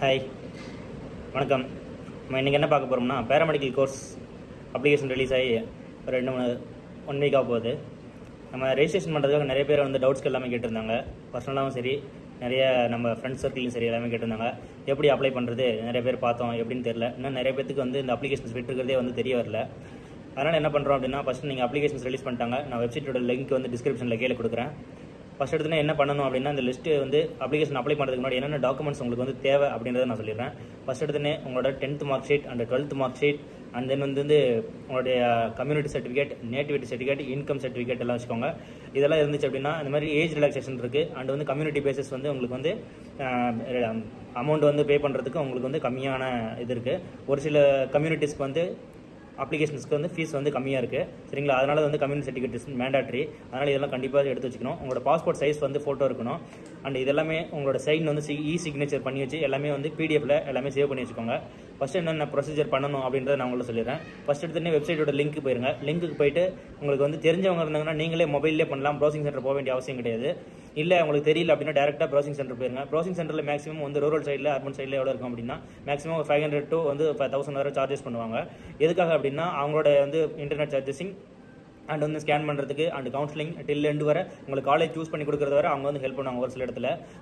Hi வணக்கம். நம்ம இன்றைக்கி என்ன பார்க்க போகிறோம்னா, பேராமெடிக்கல் கோர்ஸ் அப்ளிகேஷன் ரிலீஸ் ஆகி ஒரு 1 வீக்காக போகுது. நம்ம ரெஜிஸ்ட்ரேஷன் பண்ணுறதுக்காக நிறைய பேர் டவுட்ஸ்க்கு எல்லாமே கேட்டிருந்தாங்க. பர்சனலாகவும் சரி, நிறைய நம்ம ஃப்ரெண்ட்ஸ் சர்க்கிளையும் சரி எல்லாமே கேட்டிருந்தாங்க. எப்படி அப்ளை பண்ணுறது நிறைய பேர் பார்த்தோம், எப்படின்னு தெரியல. இன்னும் நிறைய பேருக்கு இந்த அப்ளிகேஷன்ஸ் விட்டுருக்கிறதே தெரிய வரல. அதனால் என்ன பண்ணுறோம் அப்படின்னா, ஃபஸ்ட்டு நீங்கள் அப்ளிகேஷன்ஸ் ரிலீஸ் பண்ணிட்டாங்க. நான் வெப்சைட்டோட லிங்க் டிஸ்கிரிப்ஷனில் கீழே கொடுக்குறேன். ஃபஸ்ட் எடுத்துனா என்ன பண்ணணும் அப்படின்னா, இந்த லிஸ்ட்டு அப்ளிகேஷன் அப்ளை பண்ணுறதுக்கு முன்னாடி என்னென்ன டாக்குமெண்ட்ஸ் உங்களுக்கு தேவை அப்படின்றத நான் சொல்லிடுறேன். ஃபஸ்ட் எடுத்துனே உங்களோட 10th mark sheet and 12th mark sheet and then உங்களுடைய community certificate, nativity certificate, income certificate எல்லாம் வச்சுக்கோங்க. இதெல்லாம் இருந்துச்சு அப்படின்னா, இந்த மாதிரி ஏஜ் ரிலாக்ஸேஷன் இருக்குது அண்ட் கம்யூனிட்டி பேசிஸ் உங்களுக்கு அமௌண்ட் பே பண்ணுறதுக்கு உங்களுக்கு கம்மியான இது இருக்குது. ஒரு சில கம்யூனிட்டிஸ்க்கு அப்ளிகேஷன்ஸ்க்கு ஃபீஸ் கம்மியாக இருக்குது. சரிங்களா? அதனால் கம்யூனிட்டி சர்டிஃபிகேட் மேண்டாட்ரி. அதனால் இதெல்லாம் கண்டிப்பாக எடுத்து வச்சுக்கணும். உங்களோட பாஸ்போர்ட் சைஸ் ஃபோட்டோ இருக்கணும். அண்ட் இதெல்லாமே உங்களோட சைன் சிக்னேச்சர் பண்ணி வச்சு எல்லாமே பிடிஎஃப்ல எல்லாமே சேவ் பண்ணி வச்சுக்கோங்க. ஃபஸ்ட்டு என்னென்ன ப்ரொசீஜர் பண்ணணும் அப்படின்றத நான் உங்களுக்கு சொல்லிடுறேன். ஃபஸ்ட் எடுத்துகிட்டே வெப்சைட்டோட லிங்க் போயிருங்க. லிங்க்கு போயிட்டு உங்களுக்கு தெரிஞ்சவங்க இருந்தாங்கன்னா நீங்களே மொபைல்லே பண்ணலாம். ப்ரௌசிங் சென்டர் போக வேண்டிய அவசியம் கிடையாது. இல்லை உங்களுக்கு தெரியல அப்படின்னா டேரெக்டாக ப்ரௌசிங் சென்டர் போயிருங்க. ப்ரௌசிங் சென்டரில் மேக்ஸிமம் ரூரல் சைடில், அர்பன் சைடில் எவ்வளோ இருக்கும் அப்படின்னா மேக்ஸிமம் 500 to 1000 வரை சார்ஜஸ் பண்ணுவாங்க. எதுக்காக அப்படின்னா அவங்களோட இன்டர்நெட் சார்ஜஸிங் அண்ட் ஸ்கேன் பண்ணுறதுக்கு அண்ட் கவுன்சிலிங் டில் எண்டு வரை உங்களுக்கு காலேஜ் சூஸ் பண்ணி கொடுக்குறது வரை அவங்க ஹெல்ப் பண்ணுவாங்க.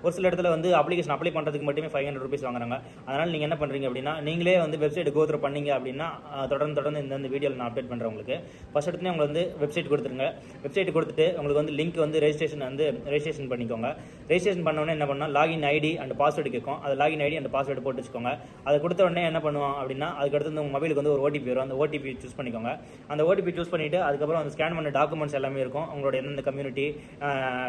ஒரு சில இடத்துல அப்ளிகேஷன் அப்ளை பண்ணுறதுக்கு மட்டுமே 500 rupees வாங்குறாங்க. அதனால் நீங்கள் என்ன பண்ணுறீங்க அப்படின்னா, நீங்களே வெப்சைட் கோத்ரூ பண்ணீங்க அப்படின்னா தொடர்ந்து இந்த வீடியோவில் நான் அப்டேட் பண்ணுறேன். உங்களுக்கு ஃபஸ்ட் எடுத்துனே உங்களுக்கு வெப்சைட் கொடுத்துருங்க. வெப்சைட் கொடுத்துட்டு உங்களுக்கு லிங்க் ரெஜிஸ்ட்ரேஷன் பண்ணிக்கோங்க. ரெஜிஸ்ட்ரேஷன் பண்ணோன்னே என்ன பண்ணால் லாகின் ஐடி அண்ட் பாஸ்வேர்டு கேட்கும். அது லாகின் ஐடி அண்ட் பாஸ்வேர்டு போட்டு வச்சுக்கோங்க. அதை கொடுத்த உடனே என்ன பண்ணுவோம் அப்படின்னா, அதுக்கடுத்து உங்கள் மொபைலுக்கு ஒரு ஓடிபி வரும். அந்த ஓடிபி சூஸ் பண்ணிக்கோங்க. அந்த ஓடிபி சூஸ் பண்ணிவிட்டு அதுக்கப்புறம் ஸ்கேன் பண்ண டாக்குமெண்ட்ஸ் எல்லாமே இருக்கும். உங்களோட எந்தெந்த community,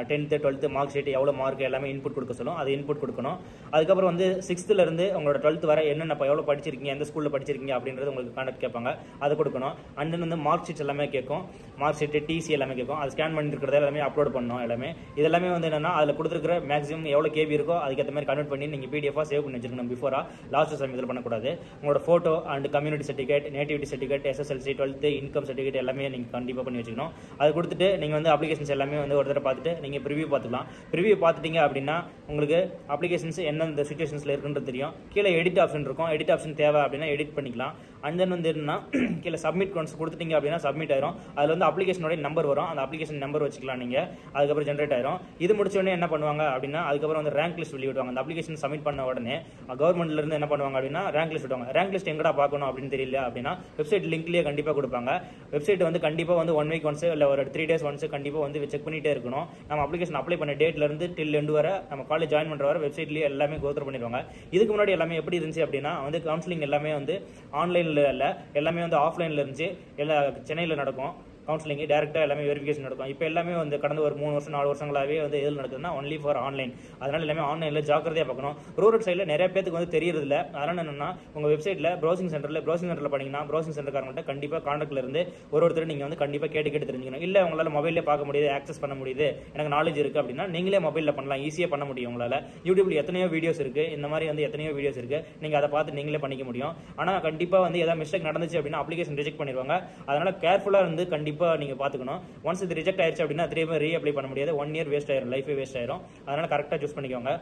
10th 12th mark sheet, எவ்வளோ மார்க் எல்லாமே இன்புட் கொடுக்க சொல்லும். அது இன்புட் கொடுக்கணும். அதுக்கப்புறம் 6th இருந்து உங்களோட 12th வரை என்னென்ன எவ்வளோ படிச்சிருக்கீங்க, எந்த ஸ்கூலில் படிச்சிருக்கீங்க அப்படின்றது உங்களுக்கு கான்டாக்ட் கேட்பாங்க. அது கொடுக்கணும். அண்ட் தென் மார்க் ஷீட்ஸ் எல்லாமே கேட்கும். மார்க் ஷீட், டிசி எல்லாமே கேட்கும். அது ஸ்கேன் பண்ணி இருக்கிறத எல்லாமே அப்லோட் பண்ணணும். எல்லாமே இதெல்லாமே என்னன்னா, அதில் கொடுத்துருக்கிற மேக்ஸிமம் எவ்வளோ கேபி இருக்கோ அதுக்கேற்ற மாதிரி கன்வெர்ட் பண்ணி நீங்கள் பிடிஎஃபாக சேவ் பண்ணி வச்சிருக்கணும். பிஃபோரா லாஸ்ட் சமயத்தில் பண்ணக்கூடாது. உங்களோட photo and community certificate, nativity certificate, SSLC 12th income certificate எல்லாமே நீங்கள் கண்டிப்பாக பண்ணி வச்சுக்கணும். அது கொடுத்துட்டு நீங்கள் அப்ளிகேஷன்ஸ் எல்லாமே ஒரு தடவை பார்த்துட்டு நீங்கள் ப்ரிவியூ பார்த்துக்கலாம். ப்ரிவியூ பார்த்துட்டீங்க அப்படின்னா உங்களுக்கு அப்ளிகேஷன்ஸ் எந்தெந்த சிச்சுவேஷன்ஸில் இருக்குன்றது தெரியும். கீழே எடிட் ஆப்ஷன் இருக்கும். எடிட் ஆப்ஷன் தேவை அப்படின்னா எடிட் பண்ணிக்கலாம். அண்ட் தென் என்னன்னா, கீழே சப்மிட் கொடுத்துட்டீங்க அப்படின்னா சப்மிட் ஆயிரும். அதில் அப்ளிகேஷனோட நம்பர் வரும். அந்த அப்ளிகேஷன் நம்பர் வச்சுக்கலாம் நீங்கள். அதுக்கப்புறம் ஜென்ரேட் ஆயிரும். இது முடிச்ச உடனே என்ன பண்ணுவாங்க அப்படின்னா, அதுக்கப்புறம் ரேங்க் லிஸ்ட் வெளியிடுவாங்க. அந்த அப்ளிகேஷன் சப்மிட் பண்ண உடனே கவர்மெண்ட்ல இருந்து என்ன பண்ணுவாங்க அப்படின்னா, ரேங்க் லிஸ்ட் விடுவாங்க. ரேங்க் லிஸ்ட் எங்கடா பார்க்கணும் அப்படின்னு தெரியல அப்படின்னா வெப்சைட் லிங்க்லேயே கண்டிப்பாக கொடுப்பாங்க. வெப்சைட் கண்டிப்பாக 1 week ஒன்ஸ் இல்லை ஒரு 3 days ஒன்ஸ் கண்டிப்பாக செக் பண்ணிட்டே இருக்கணும். நம்ம அப்ளிகேஷன் அப்ளை பண்ண டேட்ல இருந்து டில் எண்டு வரை, நம்ம காலேஜ் ஜாயின் பண்ற வரை வெப்சைட்லயே எல்லாமே கோத்ரூ பண்ணிடுவாங்க. இதுக்கு முன்னாடி எல்லாமே எப்படி இருந்துச்சு அப்படின்னா, கவுன்சிலிங் எல்லாமே ஆன்லைன்ல இல்ல, எல்லாமே ஆஃப்லைன்ல இருந்துச்சு. எல்லா சென்னையில் நடக்கும் கவுன்சிலிங். டேரக்டா எல்லாமே வெரிஃபிகேஷன் நடக்கும். இப்போ எல்லாமே கடந்த ஒரு 3 வருஷம் 4 வருஷங்களாவே எதில் நடக்குதுன்னா ஒன்லி ஃபார் ஆன்லைன். அதனால எல்லாமே ஆன்லைன்ல ஜாக்கிரதையா பார்க்கணும். ரூரல் சைடில் நிறைய பேருக்கு தெரியறது இல்லை. அதனால என்னன்னா, உங்க வெப்சைட்ல ப்ரௌசிங் சென்டர்ல பண்ணீங்கன்னா ப்ரௌசிங் சென்டர்காரங்கள்ட்ட கண்டிப்பா கான்டாக்ட்ல இருந்து ஒருத்தர் நீங்க கண்டிப்பா கேட்டு தெரிஞ்சுக்கணும். இல்ல உங்களால மொபைல்ல பார்க்க முடியுது, ஆக்சஸ் பண்ண முடியுது, எனக்கு நாலேஜ் இருக்கு அப்படின்னா நீங்களே மொபைல்ல பண்ணலாம். ஈஸியா பண்ண முடியும். உங்களால யூடியூப்ல எத்தனையோ வீடியோஸ் இருக்கு. இந்த மாதிரி எத்தனையோ வீடியோஸ் இருக்கு. நீங்க அதை பார்த்து நீங்களே பண்ணிக்க முடியும். ஆனா கண்டிப்பா ஏதாவது மிஸ்டேக் நடந்துச்சு அப்படின்னா அப்ளிகேஷன் ரிஜெக்ட் பண்ணிடுவாங்க. அதனால கேர்ஃபுல்லா கண்டிப்பா நீங்க பாத்துக்கணும். ஒன்ஸ் இது ரிஜெக்ட் ஆயிருச்சு அப்படின்னா திரும்ப ரீஅப்ளை பண்ண முடியாது. 1 year வேஸ்ட் ஆயிரும், லைஃபே வேஸ்ட் ஆயிரும். அதனால கரெக்டா சூஸ் பண்ணிக்கோங்க.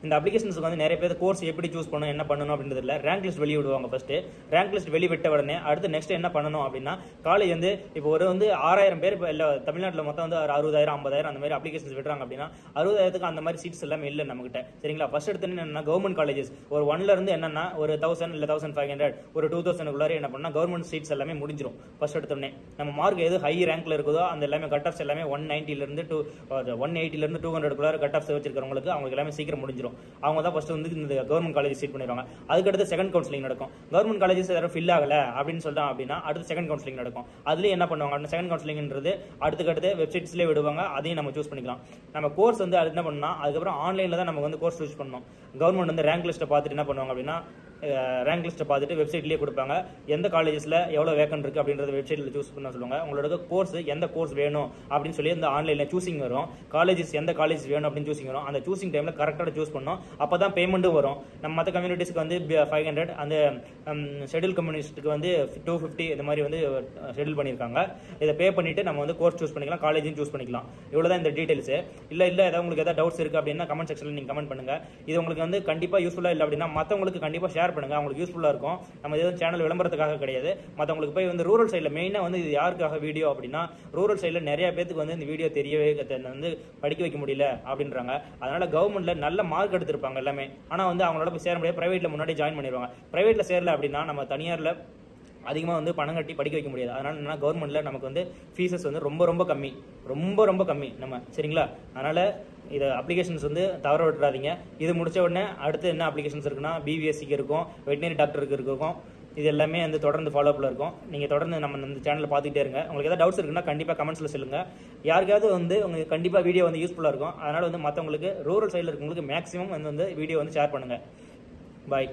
இந்த அப்ளிகேஷன்ஸ்க்கு நிறைய பேர் கோர்ஸ் எப்படி சூஸ் பண்ணணும், என்ன பண்ணணும் அப்படின்றது இல்லை. ரேங்க் லிஸ்ட் வெளியிடுவாங்க. ஃபர்ஸ்ட் ரேங்க் லிஸ்ட் வெளிவிட்ட உடனே அடுத்து நெக்ஸ்ட் என்ன பண்ணணும் அப்படின்னா, காலேஜ் இப்போ ஒரு 6000 பேர் இல்லை தமிழ்நாட்டில் மொத்தம் 60,000 50,000 அந்த மாதிரி அப்ளிகேஷன்ஸ் விடுறாங்க அப்படின்னா 60,000க்கு அந்த மாதிரி சீட்ஸ் எல்லாமே இல்லை நம்மகிட்ட. சரிங்களா? ஃபர்ஸ்ட் எடுத்து என்னன்னா, கவர்மெண்ட் காலேஜஸ் ஒரு 1ல இருந்து என்னன்னா ஒரு 1000 இல்லை 1500 ஒரு 2000 என்ன பண்ணா கவர்மெண்ட் சீட்ஸ் எல்லாமே முடிஞ்சிடும். ஃபர்ஸ்ட் எடுத்தோடனே நம்ம மார்க் எது ஹை ரேங்க்ல இருக்குதோ அந்த எல்லாமே கட் ஆஃப்ஸ் எல்லாமே 190 இருந்து 200 கட் ஆஃப்ஸ் வச்சிருக்கிறவங்களுக்கு அவங்க எல்லாமே சீக்கிரம் முடிஞ்சிடும். அவங்க தான் ஃபர்ஸ்ட் இந்த கவர்மெண்ட் காலேஜ் சீட் பண்ணிடுவாங்க. அதுக்கடுத்து செகண்ட் கவுன்சிலிங் நடக்கும். கவர்மெண்ட் காலேஜஸ் யாரும் ஃபில் ஆகல அப்படின்னு சொல்லிட்டாங்க அப்படின்னா அடுத்து செகண்ட் கவுன்சிலிங் நடக்கும். அதுலயும் என்ன பண்ணுவாங்க அப்படின்னா, செகண்ட் கவுன்சிலிங்ன்றது அடுத்து வெப்சைட்ஸ்லேயே விடுவாங்க. அதையும் நம்ம சூஸ் பண்ணிக்கலாம். நம்ம கோர்ஸ் அது என்ன பண்ணா அதுக்கப்புறம் ஆன்லைன்ல தான் நம்ம கோர்ஸ் சூஸ் பண்ணணும். கவர்மெண்ட் ரேங்க் லிஸ்ட்டை பார்த்துட்டு என்ன பண்ணுவாங்க அப்படின்னா, ரேங்க் லிஸ்ட்டை பார்த்துட்டு வெப்சைட்லேயே கொடுப்பாங்க. எந்த காலேஜஸில் எவ்வளோ வேக்கன்ட் இருக்குது அப்படின்றத வெப்சைட்டில் சூஸ் பண்ண சொல்லுவாங்க. உங்களோட கோர்ஸ் எந்த கோர்ஸ் வேணும் அப்படின்னு சொல்லி இந்த ஆன்லைனில் சூஸிங் வரும். காலேஜஸ் எந்த காலேஜ் வேணும் அப்படின்னு சூஸிங் வரும். அந்த சூஸிங் டைமில் கரெக்டாக சூஸ் பண்ணோம். அப்போ தான் பேமெண்ட்டும் வரும். நம்ம மற்ற கம்யூனிட்டிஸ்க்கு வந்து 500, அந்த ஷெட்யூல் கம்யூனிஸ்ட்டுக்கு வந்து 250 இந்த மாதிரி வந்து ஷெட்யூல் பண்ணியிருக்காங்க. இதை பே பண்ணிவிட்டு நம்ம வந்து கோர்ஸ் சூஸ் பண்ணிக்கலாம், காலேஜும் சூஸ் பண்ணிக்கலாம். இவ்வளோ தான் இந்த டீட்டெயில்ஸு. இல்லை ஏதாவது உங்களுக்கு ஏதாவது டவுட்ஸ் இருக்குது அப்படின்னா கமெண்ட் செக்ஷனில் நீங்கள் கமெண்ட் பண்ணுங்கள். இது உங்களுக்கு வந்து கண்டிப்பாக யூஸ்ஃபுல்லாக இல்லை அப்படின்னா மற்றவங்களுக்கு கண்டிப்பாக ஷேர் பண்ணுங்கள். அவங்களுக்கு யூஸ்ஃபுல்லாக இருக்கும். நம்ம எதுவும் சேனல் விளம்பரத்துக்காக கிடையாது. மற்றவங்களுக்கு போய் வந்து ரூரல் சைடில் மெயினாக வந்து இது யாருக்காக வீடியோ அப்படின்னா ரூரல் சைடில் நிறைய பேருக்கு வந்து இந்த வீடியோ தெரியவே வந்து படிக்க வைக்க முடியல அப்படின்றாங்க. அதனால் கவர்மெண்ட்டில் நல்ல மார்க் எடுத்திருப்பாங்க எல்லாமே. ஆனால் வந்து அவங்களோட போய் சேர முடியாது. ப்ரைவேட்டில் முன்னாடி ஜாயின் பண்ணிடுவாங்க. ப்ரைவேட்டில் சேரல அப்படின்னா நம்ம தனியாரில் அதிகமாக வந்து பணம் கட்டி படிக்க வைக்க முடியாது. அதனால் என்னன்னா கவர்மெண்ட்டில் நமக்கு வந்து ஃபீஸஸ் வந்து ரொம்ப கம்மி, ரொம்ப கம்மி நம்ம, சரிங்களா? அதனால் இதை அப்ளிகேஷன்ஸ் வந்து தவற விட்டுறாதீங்க. இது முடிச்ச உடனே அடுத்து என்ன அப்ளிகேஷன்ஸ் இருக்குன்னா பிபிஎஸ்சிக்கு இருக்கும், வெட்டினரி டாக்டருக்கு இருக்கும். இது எல்லாமே வந்து தொடர்ந்து ஃபாலோஅப்பில் இருக்கும். நீங்கள் தொடர்ந்து நம்ம இந்த சேனலில் பார்த்துட்டே இருங்க. உங்களுக்கு ஏதாவது டவுட்ஸ் இருக்குன்னா கண்டிப்பாக கமெண்ட்ஸில் சொல்லுங்கள். யாருக்காவது வந்து உங்களுக்கு கண்டிப்பாக வீடியோ வந்து யூஸ்ஃபுல்லாக இருக்கும். அதனால் வந்து மற்றவங்களுக்கு ரூரல் சைடில் இருக்கவங்களுக்கு மேக்ஸிமம் வந்து வீடியோ வந்து ஷேர் பண்ணுங்கள். பாய்.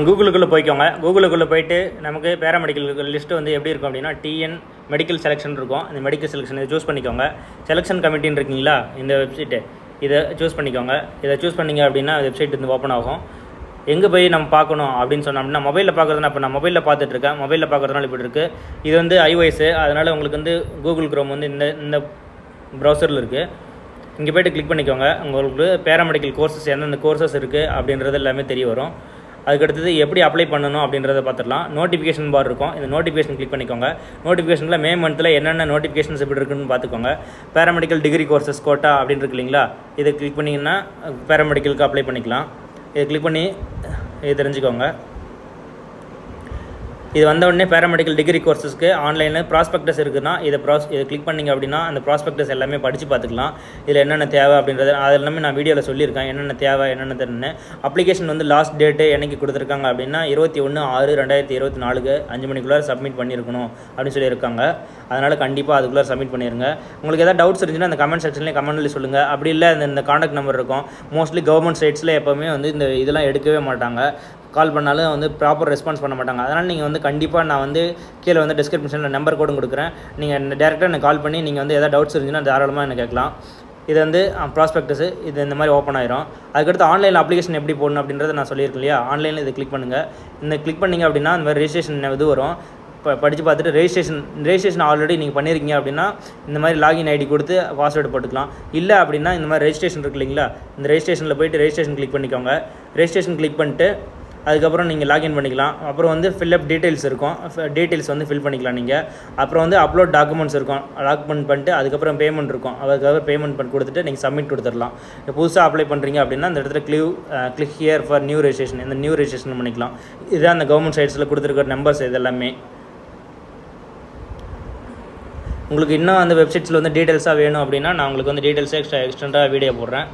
கூகுளுக்குள்ளே போய்க்கோங்க. கூகுளுக்குள்ளே போயிட்டு நமக்கு பேராமெடிக்கல் லிஸ்ட்டு வந்து எப்படி இருக்கும் அப்படின்னா டிஎன் மெடிக்கல் செலெக்ஷன் இருக்கும். இந்த மெடிக்கல் செலெக்ஷன் இதை சூஸ் பண்ணிக்கோங்க. செலெக்ஷன் கமிட்டின்னு இருக்கீங்களா, இந்த வெப்சைட்டு இதை சூஸ் பண்ணிக்கோங்க. இதை சூஸ் பண்ணிங்க அப்படின்னா வெப்சைட் வந்து ஓப்பன் ஆகும். எங்கே போய் நம்ம பார்க்கணும் அப்படின்னு சொன்னோம் அப்படின்னா மொபைலில் பார்க்குறதுனா இப்போ நான் மொபைலில் பார்த்துட்ருக்கேன். மொபைலில் பார்க்குறதுனால இப்படி இருக்குது. இது வந்து iOS, அதனால் உங்களுக்கு வந்து கூகுள் க்ரோம் வந்து இந்த ப்ரௌசரில் இருக்குது. இங்கே போய்ட்டு கிளிக் பண்ணிக்கோங்க. உங்களுக்கு பேராமெடிக்கல் கோர்சஸ் எந்தெந்த கோர்சஸ் இருக்குது அப்படின்றது எல்லாமே தெரிய வரும். அதுக்கடுத்தது எப்படி அப்ளை பண்ணணும் அப்படின்றத பார்த்துடலாம். நோட்டிஃபிகேஷன் பார் இருக்கும். இந்த நோட்டிஃபிகேஷன் கிளிக் பண்ணிக்கோங்க. நோட்டிஃபிகேஷனில் மே மந்த்தில் என்னென்ன நோட்டிஃபிகேஷன்ஸ் எப்படி இருக்குன்னு பார்த்துக்கோங்க. பேராமெடிக்கல் டிகிரி கோர்சஸ் கோட்டா அப்படின்னு இருக்கு இல்லைங்களா, இதை கிளிக் பண்ணிங்கன்னா பேராமெடிக்கலுக்கு அப்ளை பண்ணிக்கலாம். இதை கிளிக் பண்ணி இது தெரிஞ்சுக்கோங்க. இது வந்த உடனே பேராமெடிக்கல் டிகிரி கோர்சஸ்க்கு ஆன்லைனில் ப்ராஸ்பெக்டஸ் இருக்குன்னா இதை கிளிக் பண்ணிங்க அப்படின்னா அந்த ப்ராஸ்பெக்டஸ் எல்லாமே படித்து பார்த்துக்கலாம். இதில் என்னென்ன தேவை அப்படின்றது அது எல்லாமே நான் வீடியோவில் சொல்லியிருக்கேன். என்னென்ன தேவை என்னென்ன தெரியுன்னு. அப்ளிகேஷன் வந்து லாஸ்ட் டேட்டு என்னைக்கு கொடுத்துருக்காங்க அப்படின்னா 21/6/2024 5 மணிக்குள்ளே சப்மிட் பண்ணியிருக்கணும் அப்படின்னு சொல்லியிருக்காங்க. அதனால் கண்டிப்பாக அதுக்குள்ளே சப்மிட் பண்ணிடுங்க. உங்களுக்கு எதாவது டவுட்ஸ் இருந்துச்சுன்னா அந்த கமெண்ட் செக்ஷன்லேயே கமெண்ட்லேயே சொல்லுங்கள். அப்படி இல்லை இந்த காண்டாக்ட் நம்பர் இருக்கும். மோஸ்ட்லி கவர்மெண்ட் சைட்ஸில் எப்போவுமே வந்து இந்த இதெல்லாம் எடுக்கவே மாட்டாங்க. கால் பண்ணாலும் வந்து ப்ராப்பர் ரெஸ்பான்ஸ் பண்ண மாட்டாங்க. அதனால் நீங்கள் வந்து கண்டிப்பாக நான் வந்து கீழே வந்து டிஸ்கிரிப்ஷனில் நம்பர் கோடும் கொடுக்குறேன். நீங்கள் டேரெக்டாக எனக்கு கால் பண்ணி நீங்கள் வந்து எதாவது டவுட்ஸ் இருந்துச்சுன்னா தாராளமாக எனக்கு கேட்கலாம். இது வந்து ப்ராஸ்பெக்டஸு இது இந்த மாதிரி ஓப்பன் ஆயிரும். அதுக்கடுத்து ஆன்லைனில் அப்ளிகேஷன் எப்படி போடணும் அப்படின்றத நான் சொல்லியிருக்கேன் இல்லையா. ஆன்லைனில் இதை கிளிக் பண்ணுங்கள். இந்த கிளிக் பண்ணிங்க அப்படின்னா இந்த மாதிரி ரெஜிஸ்ட்ரேஷன் இது வரும். இப்போ படித்து பார்த்துட்டு ரெஜிஸ்ட்ரேஷன் ஆல்ரெடி நீங்கள் பண்ணியிருக்கீங்க அப்படின்னா இந்த மாதிரி லாகின் ஐடி கொடுத்து பாஸ்வேர்டு போட்டுக்கலாம். இல்லை அப்படின்னா இந்த மாதிரி ரெஜிஸ்ட்ரேஷன் இருக்கு இல்லைங்களா, இந்த ரெஜிஸ்ட்ரேஷனில் போய்ட்டு ரெஜிஸ்ட்ரேஷன் கிளிக் பண்ணிக்கோங்க. ரெஜிஸ்ட்ரேஷன் கிளிக் பண்ணிட்டு அதுக்கப்புறம் நீங்கள் லாகின் பண்ணிக்கலாம். அப்புறம் வந்து ஃபில்அப் டீட்டெயில்ஸ் இருக்கும். டீட்டெயில்ஸ் வந்து ஃபில் பண்ணிக்கலாம் நீங்கள். அப்புறம் வந்து அப்லோட் டாக்குமெண்ட்ஸ் இருக்கும். டாக்குமெண்ட் பண்ணிட்டு அதுக்கப்புறம் பேமெண்ட் இருக்கும். அதுக்கப்புறம் பேமெண்ட் பண்ணி கொடுத்துட்டு நீங்கள் சப்மிட் கொடுத்துடலாம். இப்போ புதுசாக அப்ளை பண்ணுறீங்க அப்படின்னா இந்த இடத்துல click here for new registration, இந்த நியூ ரெஜிஸ்ட்ரேஷன் பண்ணிக்கலாம். இதுதான் அந்த கவர்மெண்ட் சைட்ஸில் கொடுத்துருக்கிற நம்பர்ஸ் இதெல்லாமே. உங்களுக்கு இன்னும் அந்த வெப்சைட்ஸில் வந்து டீட்டெயில்ஸாக வேணும் அப்படின்னா நான் உங்களுக்கு வந்து டீட்டெயில்ஸாக எக்ஸ்டெண்டாக வீடியோ போடுறேன்.